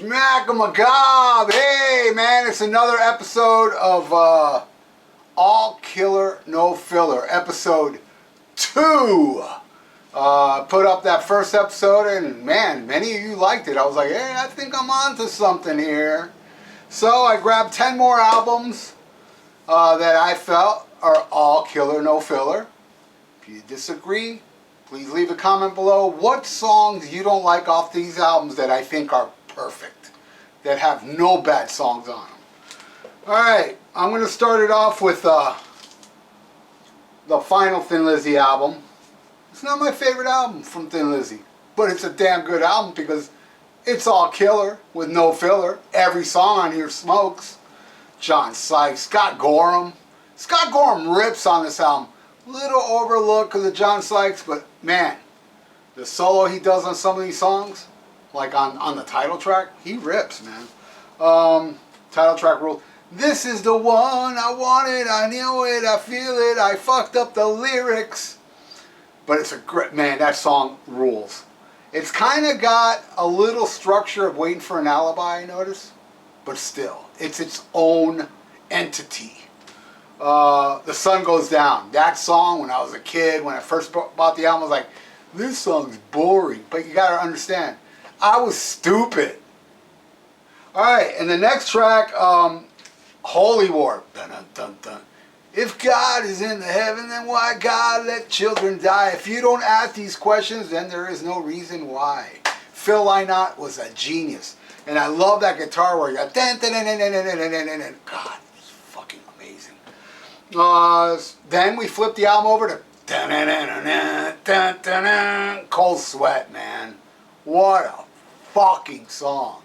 SHMACKEMAGOB! Hey man, it's another episode of All Killer No Filler, episode 2. Put up that first episode and man, many of you liked it. I was like, hey, I think I'm on to something here. So I grabbed 10 more albums that I felt are all killer no filler. If you disagree, please leave a comment below what songs you don't like off these albums that I think are perfect, that have no bad songs on them. Alright, I'm going to start it off with the final Thin Lizzy album. It's not my favorite album from Thin Lizzy, but it's a damn good album because it's all killer with no filler. Every song on here smokes. John Sykes, Scott Gorham. Scott Gorham rips on this album. Little overlooked because of John Sykes, but man, the solo he does on some of these songs, like on the title track, he rips, man. Title track rules. This is the one I wanted, I knew it, I feel it, I fucked up the lyrics. But it's a great, man, that song rules. It's kind of got a little structure of Waiting for an Alibi, I notice, but still, it's its own entity. The Sun Goes Down. That song, when I was a kid, when I first bought the album, I was like, this song's boring. But you gotta understand, I was stupid. Alright, and the next track, Holy War. Dun, dun, dun, dun. If God is in the heaven, then why God let children die? If you don't ask these questions, then there is no reason why. Phil Lynott was a genius. And I love that guitar where you got dun, dun, dun, dun, dun, dun, dun, dun, dun. God, it's fucking amazing. Then we flipped the album over to dun, dun, dun, dun, dun, dun, dun, Cold Sweat, man. What a fucking song.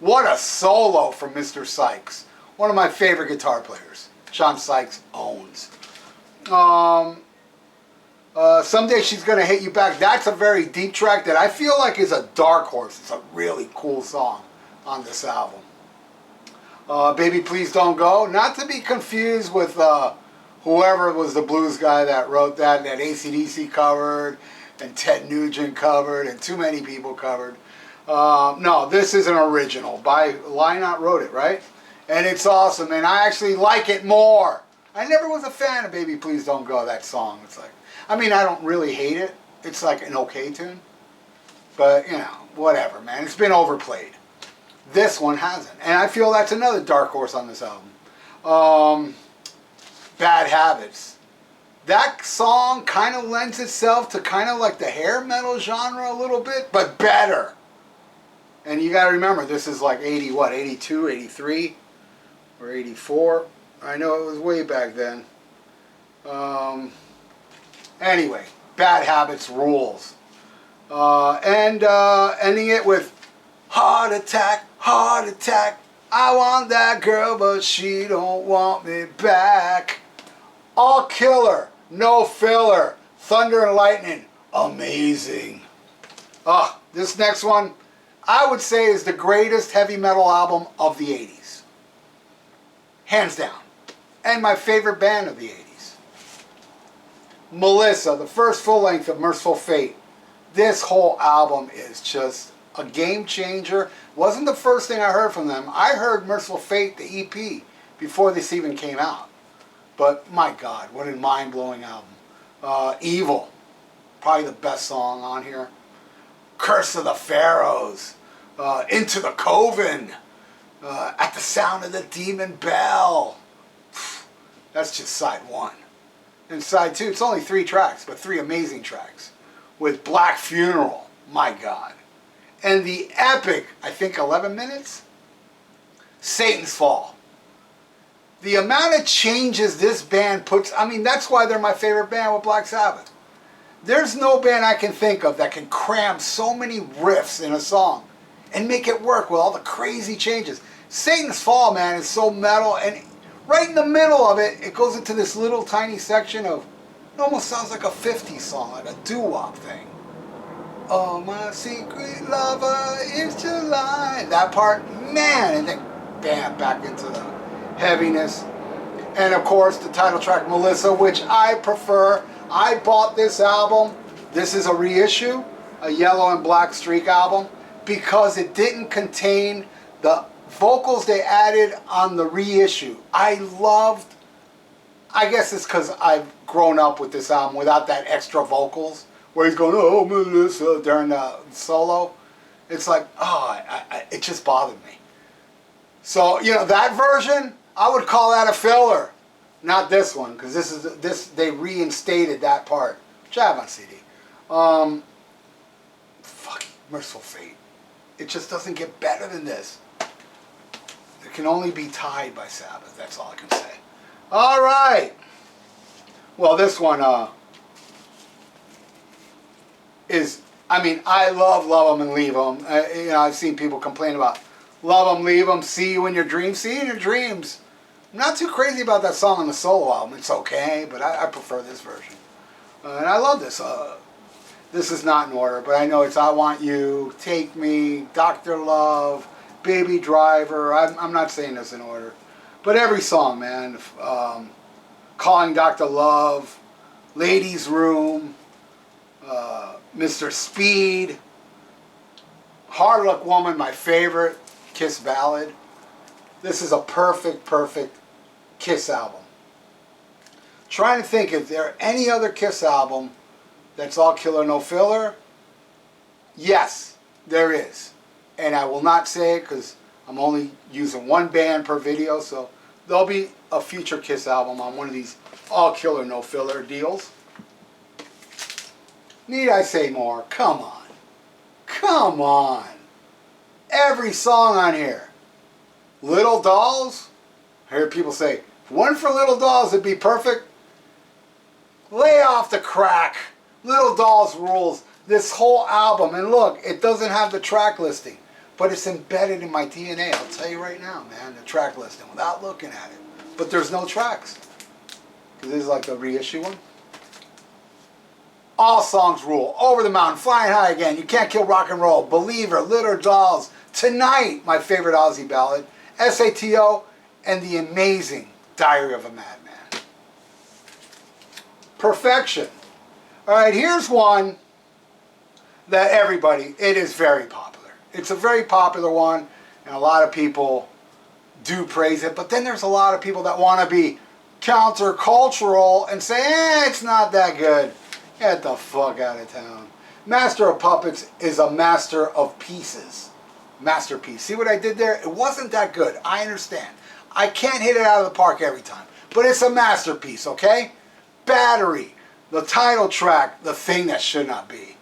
What a solo from Mr. Sykes. One of my favorite guitar players. John Sykes owns. Someday She's Gonna Hit You Back. That's a very deep track that I feel like is a dark horse. It's a really cool song on this album. Baby Please Don't Go. Not to be confused with whoever was the blues guy that wrote that AC/DC covered and Ted Nugent covered and too many people covered. No, this is an original. Lynott wrote it, right? And it's awesome, and I actually like it more. I never was a fan of Baby Please Don't Go, that song. It's like, I mean, I don't really hate it. It's like an okay tune. But, you know, whatever, man. It's been overplayed. This one hasn't. And I feel that's another dark horse on this album. Bad Habits. That song kind of lends itself to kind of like the hair metal genre a little bit, but better. And you got to remember, this is like 82, 83? Or 84. I know it was way back then. Anyway, Bad Habits rules. And ending it with Heart Attack, Heart Attack. I want that girl, but she don't want me back. All killer, no filler. Thunder and Lightning, amazing. This next one, I would say is the greatest heavy metal album of the 80s. Hands down. And my favorite band of the 80s. Melissa, the first full length of Merciful Fate. This whole album is just a game changer. Wasn't the first thing I heard from them. I heard Merciful Fate, the EP, before this even came out. But my God, what a mind-blowing album. Evil, probably the best song on here. Curse of the Pharaohs. Into the Coven. At the Sound of the Demon Bell. That's just side 1. And side 2, it's only 3 tracks, but 3 amazing tracks. With Black Funeral, my God. And the epic, I think 11 minutes? Satan's Fall. The amount of changes this band puts, I mean, that's why they're my favorite band with Black Sabbath. There's no band I can think of that can cram so many riffs in a song and make it work with all the crazy changes. Satan's Fall, man, is so metal, and right in the middle of it, it goes into this little tiny section of, it almost sounds like a 50s song, like a doo-wop thing. Oh, my secret lover is July. That part, man, and then bam, back into the heaviness. And of course, the title track, Melissa, which I prefer. I bought this album. This is a reissue, a yellow and black streak album. because it didn't contain the vocals they added on the reissue. I guess it's because I've grown up with this album without that extra vocals where he's going, oh, Melissa, during the solo. It's like, oh, it just bothered me. So, you know, that version, I would call that a filler. Not this one, because they reinstated that part, which I have on CD. Fuck, Merciful Fate. It just doesn't get better than this. It can only be tied by Sabbath, that's all I can say. All right. Well, this one is, I mean, I love Them and Leave Them. You know, I've seen people complain about Love Them, Leave Them, See You in Your Dreams. See You in Your Dreams. I'm not too crazy about that song on the solo album. It's okay, but I prefer this version. And I love this. This is not in order, but I know it's I Want You, Take Me, Dr. Love, Baby Driver. I'm not saying this in order. But every song, man. Calling Dr. Love, Ladies Room, Mr. Speed, Hard Luck Woman, my favorite Kiss ballad. This is a perfect Kiss album. Trying to think if there any other Kiss album that's all killer, no filler. Yes, there is. And I will not say it because I'm only using one band per video, so there'll be a future Kiss album on one of these all killer, no filler deals. Need I say more? Come on. Come on. Every song on here. Little Dolls? I hear people say, if one for Little Dolls, it'd be perfect. Lay off the crack. Little Dolls rules. This whole album, and look, it doesn't have the track listing, but it's embedded in my DNA. I'll tell you right now, man, the track listing, without looking at it. But there's no tracks. This is like the reissue one. All songs rule. Over the Mountain, Flying High Again, You Can't Kill Rock and Roll, Believer, Little Dolls, Tonight, my favorite Ozzy ballad, SATO, and the amazing Diary of a Madman. Perfection. All right, here's one that everybody, it is very popular. It's a very popular one, and a lot of people do praise it, but then there's a lot of people that want to be countercultural and say, it's not that good. Get the fuck out of town. Master of Puppets is a master of pieces. Masterpiece. See what I did there? It wasn't that good. I understand. I can't hit it out of the park every time, but it's a masterpiece, okay? Battery, the title track, the thing that should not be.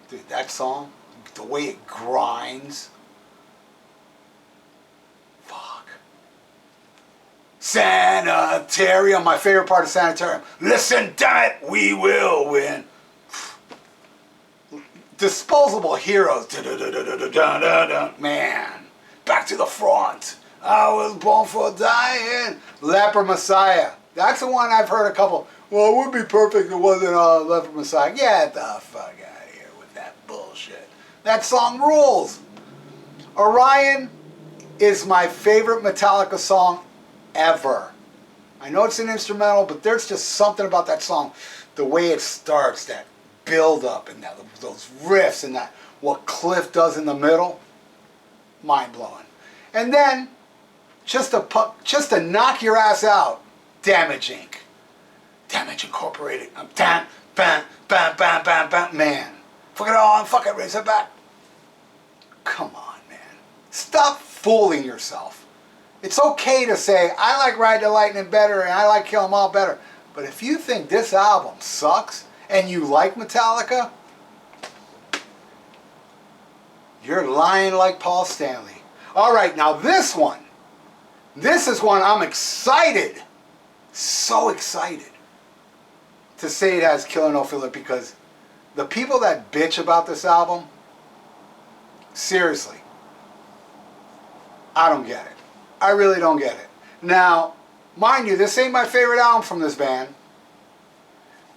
Dude, that song, the way it grinds. Fuck. Sanitarium, my favorite part of Sanitarium. Listen, damn it, we will win. Disposable Heroes. Man, back to the front. I was born for dying. Leper Messiah. That's the one I've heard a couple. Well, it would be perfect if it wasn't Leper Messiah. Get the fuck out of here with that bullshit. That song rules. Orion is my favorite Metallica song ever. I know it's an instrumental, but there's just something about that song. The way it starts, that build up and that, those riffs and that what Cliff does in the middle, mind blowing. And then just to knock your ass out, Damage Inc. Damage Incorporated. Bam, bam, bam, bam, bam, bam. Man, fuck it on, fuck it, raise it back. Come on, man. Stop fooling yourself. It's okay to say I like Ride the Lightning better and I like Kill 'Em All better, but if you think this album sucks and you like Metallica, you're lying like Paul Stanley. All right, now this is one I'm excited, so excited to say it has Killer No Filler, because the people that bitch about this album, seriously, I don't get it. I really don't get it. Now, mind you, this ain't my favorite album from this band,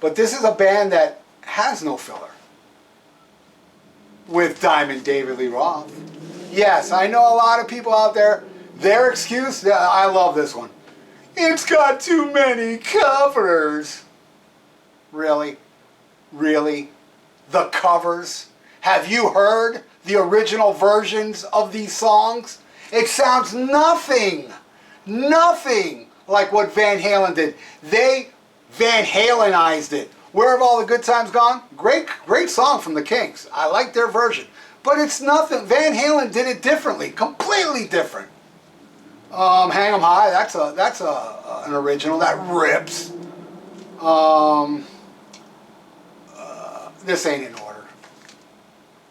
but this is a band that has no filler. With Diamond David Lee Roth. Yes, I know a lot of people out there, their excuse, I love this one. It's got too many covers. Really? Really? The covers? Have you heard the original versions of these songs, it sounds nothing like what Van Halen did. They Van Halenized it. Where Have All the Good Times Gone? Great song from the Kinks. I like their version. But it's nothing. Van Halen did it differently, completely different. Hang 'em High, that's an original that rips. This ain't in order.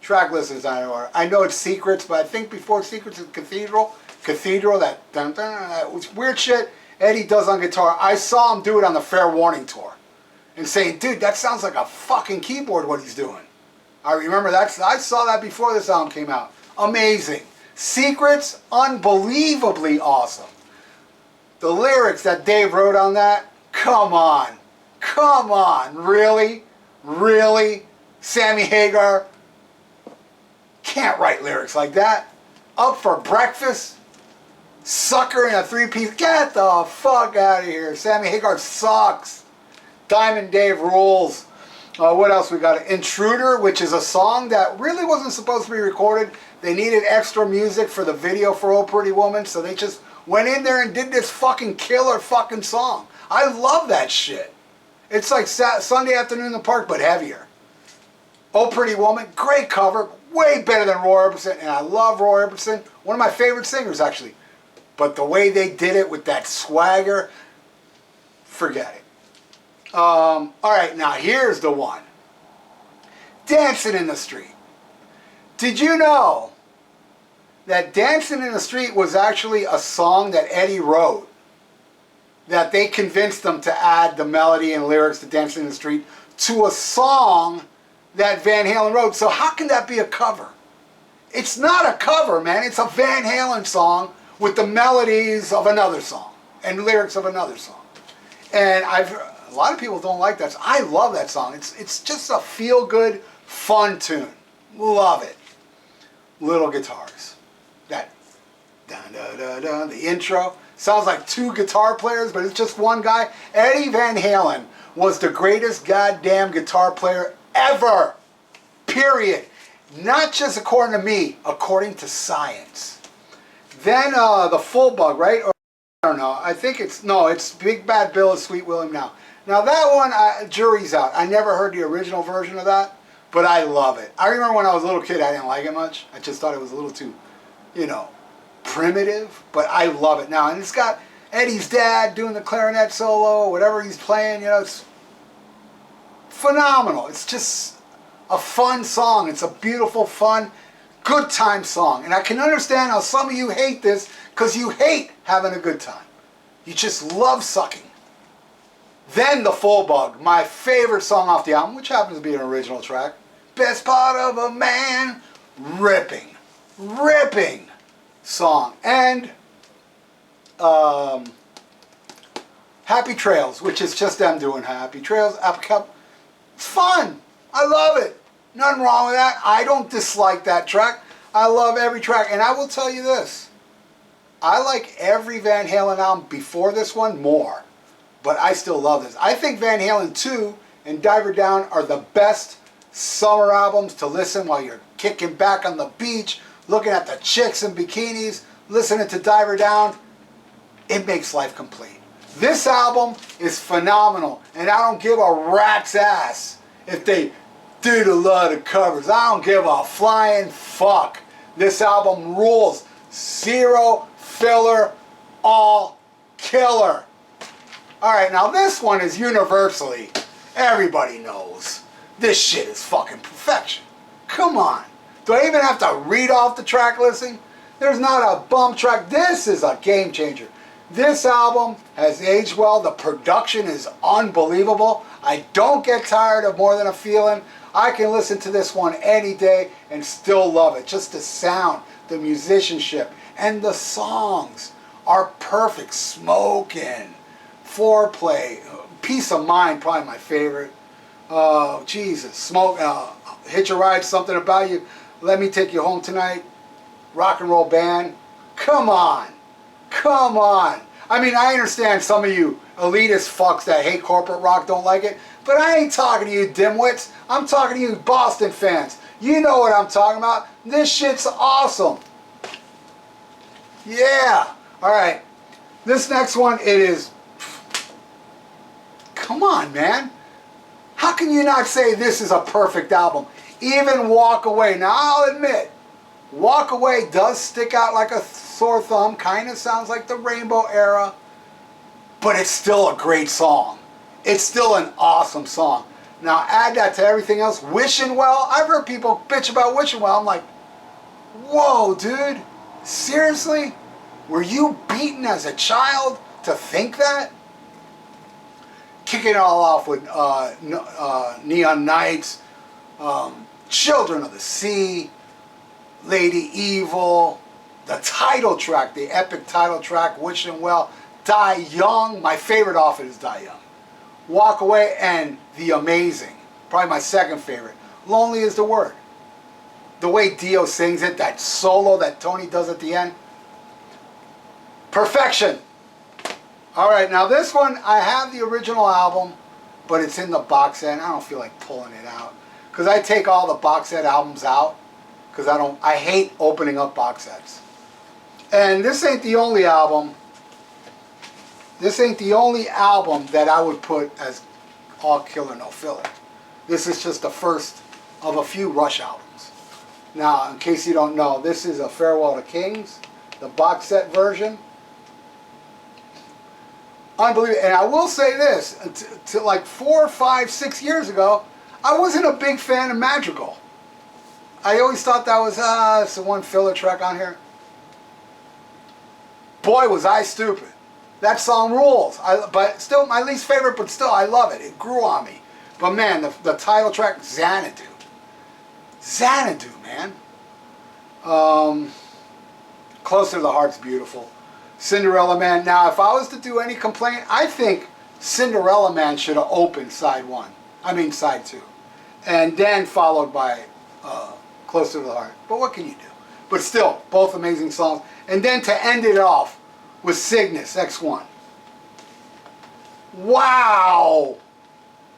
Track list is not in order. I know it's Secrets, but I think before Secrets is Cathedral, that dun, dun, that was weird shit Eddie does on guitar. I saw him do it on the Fair Warning tour, and saying, dude, that sounds like a fucking keyboard what he's doing. I remember that. I saw that before this album came out. Amazing. Secrets, unbelievably awesome. The lyrics that Dave wrote on that, come on, really? Sammy Hagar can't write lyrics like that. Up for Breakfast, Sucker in a 3-piece, get the fuck out of here. Sammy Hagar sucks. Diamond Dave rules. What else we got? Intruder, which is a song that really wasn't supposed to be recorded. They needed extra music for the video for Oh Pretty Woman, so they just went in there and did this fucking killer fucking song. I love that shit. It's like Sunday Afternoon in the Park, but heavier. Oh Pretty Woman, great cover, way better than Roy Orbison, and I love Roy Orbison, one of my favorite singers actually. But the way they did it with that swagger, forget it. All right, now here's the one. Dancing in the Street. Did you know that Dancing in the Street was actually a song that Eddie wrote? That they convinced them to add the melody and lyrics to Dancing in the Street to a song that Van Halen wrote. So how can that be a cover? It's not a cover, man. It's a Van Halen song with the melodies of another song and lyrics of another song. And a lot of people don't like that. I love that song. It's just a feel-good, fun tune. Love it. Little guitars. That dun dun dun dun. The intro sounds like two guitar players, but it's just one guy. Eddie Van Halen was the greatest goddamn guitar player ever. Period. Not just according to me, according to science. Then the Full Bug, right? Or, I don't know. I think it's Big Bad Bill is Sweet William Now. Now that one, jury's out. I never heard the original version of that, but I love it. I remember when I was a little kid, I didn't like it much. I just thought it was a little too, primitive, but I love it now. And it's got Eddie's dad doing the clarinet solo, whatever he's playing, it's phenomenal. It's just a fun song. It's a beautiful, fun, good time song. And I can understand how some of you hate this because you hate having a good time. You just love sucking. Then the Full Bug, my favorite song off the album, which happens to be an original track. Best Part of a Man, ripping song. And Happy Trails, which is just them doing Happy Trails. It's fun. I love it. Nothing wrong with that. I don't dislike that track. I love every track. And I will tell you this. I like every Van Halen album before this one more. But I still love this. I think Van Halen 2 and Diver Down are the best summer albums to listen while you're kicking back on the beach, looking at the chicks in bikinis, listening to Diver Down. It makes life complete. This album is phenomenal, and I don't give a rat's ass if they did a lot of covers. I don't give a flying fuck. This album rules. Zero filler, all killer. Alright, now this one is universally, everybody knows, this shit is fucking perfection. Come on. Do I even have to read off the track listing? There's not a bum track. This is a game changer. This album has aged well. The production is unbelievable. I don't get tired of More Than a Feeling. I can listen to this one any day and still love it. Just the sound, the musicianship, and the songs are perfect. Smoking. Foreplay, Peace of Mind, probably my favorite. Oh, Jesus. Smoke, Hitch a Ride, Something About You, Let Me Take You Home Tonight, Rock and Roll Band. Come on. Come on. I mean, I understand some of you elitist fucks that hate corporate rock don't like it, but I ain't talking to you dimwits. I'm talking to you Boston fans. You know what I'm talking about. This shit's awesome. Yeah. Alright. This next one, it is... Come on, man. How can you not say this is a perfect album? Even Walk Away. Now, I'll admit, Walk Away does stick out like a sore thumb. Kind of sounds like the Rainbow Era. But it's still a great song. It's still an awesome song. Now, add that to everything else. Wishing Well. I've heard people bitch about Wishing Well. I'm like, whoa, dude. Seriously? Were you beaten as a child to think that? Kicking it all off with Neon Nights, Children of the Sea, Lady Evil, the title track, the epic title track, Wishing Well, Die Young. My favorite off it is Die Young. Walk Away, and The Amazing. Probably my second favorite. Lonely Is the Word. The way Dio sings it, that solo that Tony does at the end. Perfection. Alright, now this one, I have the original album, but it's in the box set. I don't feel like pulling it out. Because I take all the box set albums out. Because I hate opening up box sets. And this ain't the only album. This ain't the only album that I would put as all killer, no filler. This is just the first of a few Rush albums. Now, in case you don't know, this is a Farewell to Kings, the box set version. Unbelievable. And I will say this, to like 4, 5, 6 years ago, I wasn't a big fan of Madrigal. I always thought that was, it's the one filler track on here. Boy, was I stupid. That song rules. But still, my least favorite, but still, I love it. It grew on me. But man, the title track, Xanadu. Xanadu, man. Closer to the Heart's beautiful. Cinderella Man. Now, if I was to do any complaint, I think Cinderella Man should have opened side 1. I mean side 2. And then followed by Closer to the Heart. But what can you do? But still, both amazing songs. And then to end it off with Cygnus, X1. Wow!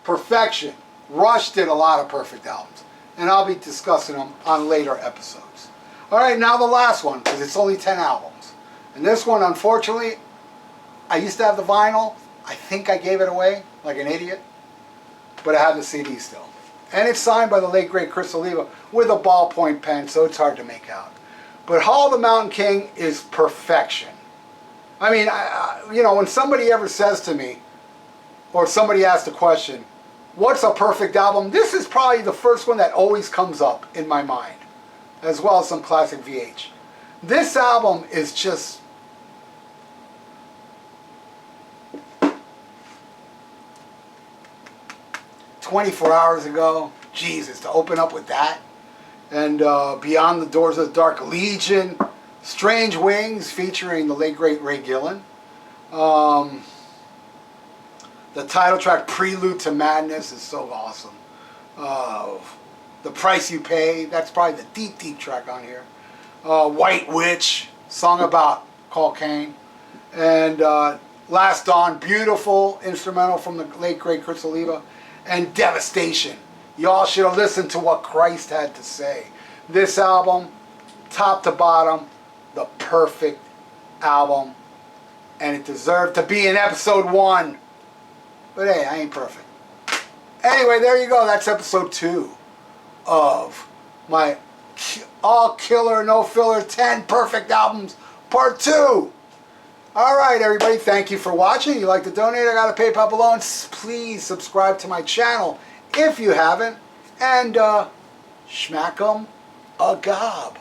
Perfection. Rush did a lot of perfect albums. And I'll be discussing them on later episodes. Alright, now the last one, because it's only 10 albums. And this one, unfortunately, I used to have the vinyl. I think I gave it away, like an idiot. But I have the CD still. And it's signed by the late, great Chris Oliva with a ballpoint pen, so it's hard to make out. But Hall of the Mountain King is perfection. I mean, you know, when somebody ever says to me, or somebody asks the question, what's a perfect album? This is probably the first one that always comes up in my mind, as well as some classic VH. This album is just... 24 hours ago, Jesus, to open up with that. And Beyond the Doors of the Dark Legion, Strange Wings featuring the late great Ray Gillen. The title track Prelude to Madness is so awesome. The Price You Pay, that's probably the deep, deep track on here. White Witch, song about cocaine. And Last Dawn, beautiful instrumental from the late great Chris Oliva. And Devastation. Y'all should have listened to what Christ had to say. This album, top to bottom, the perfect album. And it deserved to be in episode 1. But hey, I ain't perfect. Anyway, there you go. That's episode 2 of my all killer, no filler, 10 perfect albums, part 2. Alright everybody, thank you for watching. You like to donate, I got a PayPal below. And please subscribe to my channel if you haven't. And schmack 'em a gob.